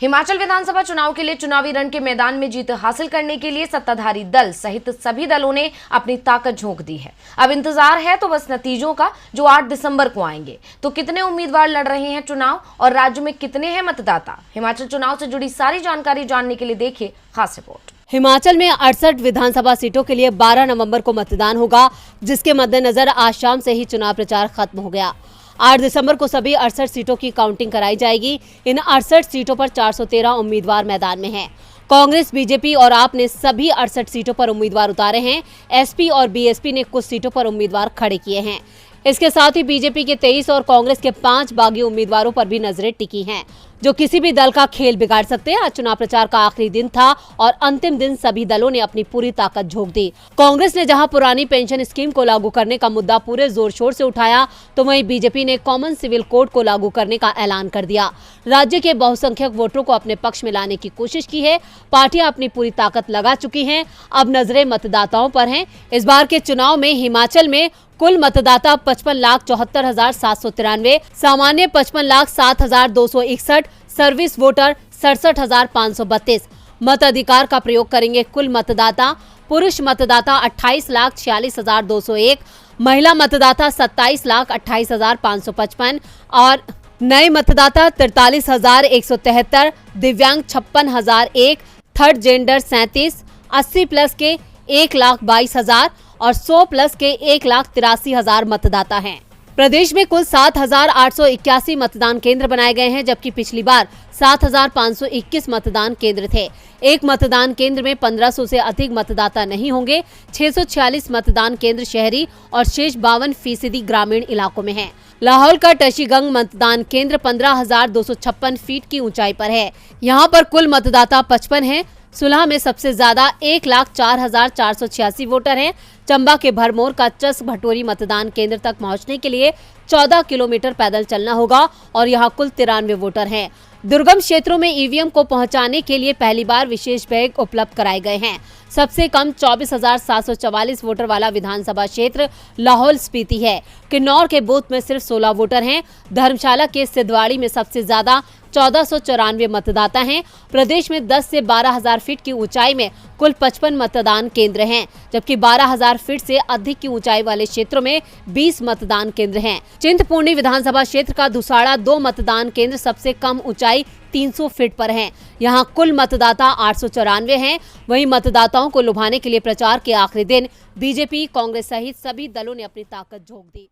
हिमाचल विधानसभा चुनाव के लिए चुनावी रण के मैदान में जीत हासिल करने के लिए सत्ताधारी दल सहित सभी दलों ने अपनी ताकत झोंक दी है। अब इंतजार है तो बस नतीजों का, जो 8 दिसंबर को आएंगे। तो कितने उम्मीदवार लड़ रहे हैं चुनाव और राज्य में कितने हैं मतदाता? हिमाचल चुनाव से जुड़ी सारी जानकारी जानने के लिए देखिए खास रिपोर्ट। हिमाचल में 68 विधानसभा सीटों के लिए 12 नवंबर को मतदान होगा, जिसके मद्देनजर आज शाम से ही चुनाव प्रचार खत्म हो गया। 8 दिसंबर को सभी 68 सीटों की काउंटिंग कराई जाएगी। इन 68 सीटों पर 413 उम्मीदवार मैदान में हैं। कांग्रेस, बीजेपी और आप ने सभी 68 सीटों पर उम्मीदवार उतारे हैं। एसपी और बीएसपी ने कुछ सीटों पर उम्मीदवार खड़े किए हैं। इसके साथ ही बीजेपी के 23 और कांग्रेस के 5 बागी उम्मीदवारों पर भी नजरें टिकी हैं, जो किसी भी दल का खेल बिगाड़ सकते हैं। आज चुनाव प्रचार का आखिरी दिन था और अंतिम दिन सभी दलों ने अपनी पूरी ताकत झोंक दी। कांग्रेस ने जहां पुरानी पेंशन स्कीम को लागू करने का मुद्दा पूरे जोर शोर से उठाया, तो वहीं बीजेपी ने कॉमन सिविल कोड को लागू करने का ऐलान कर दिया। राज्य के बहुसंख्यक वोटरों को अपने पक्ष में लाने की कोशिश की है। पार्टियां अपनी पूरी ताकत लगा चुकी हैं। अब नजरें मतदाताओं पर हैं। इस बार के चुनाव में हिमाचल में कुल मतदाता 55,74,793, सामान्य 55,07,261, सर्विस वोटर 67,532। मताधिकार का प्रयोग करेंगे कुल मतदाता। पुरुष मतदाता 28,46,201, महिला मतदाता 27,28,555 और नए मतदाता 43,173, दिव्यांग 56,001, थर्ड जेंडर 37, 80 प्लस के 1,22,000 और 100 प्लस के 1,83,000 मतदाता हैं। प्रदेश में कुल 7,881 मतदान केंद्र बनाए गए हैं, जबकि पिछली बार 7,521 मतदान केंद्र थे। एक मतदान केंद्र में 1500 से अधिक मतदाता नहीं होंगे। 646 मतदान केंद्र शहरी और शेष 52% ग्रामीण इलाकों में हैं। लाहौल का टशीगंग मतदान केंद्र 15,256 फीट की ऊंचाई पर है। यहाँ पर कुल मतदाता 55 हैं। सुलह में सबसे ज्यादा 1,04,486 वोटर हैं। चंबा के भरमौर का चस भटोरी मतदान केंद्र तक पहुंचने के लिए 14 किलोमीटर पैदल चलना होगा और यहां कुल 93 वोटर हैं। दुर्गम क्षेत्रों में ईवीएम को पहुंचाने के लिए पहली बार विशेष बैग उपलब्ध कराए गए हैं। सबसे कम 24,744 वोटर वाला विधानसभा क्षेत्र लाहौल स्पीति है। किन्नौर के बूथ में सिर्फ 16 वोटर हैं। धर्मशाला के सिद्धवाड़ी में सबसे ज्यादा 1494 मतदाता हैं। प्रदेश में 10 से 12,000 फीट की ऊंचाई में कुल 55 मतदान केंद्र हैं, जबकि 12,000 फीट से अधिक की ऊंचाई वाले क्षेत्रों में 20 मतदान केंद्र हैं। चिंतपूर्णी विधानसभा क्षेत्र का धुसाड़ा 2 मतदान केंद्र सबसे कम ऊंचाई 300 फीट पर हैं। यहाँ कुल मतदाता 894 हैं। वहीं मतदाताओं को लुभाने के लिए प्रचार के आखिरी दिन बीजेपी, कांग्रेस सहित सभी दलों ने अपनी ताकत झोंक दी।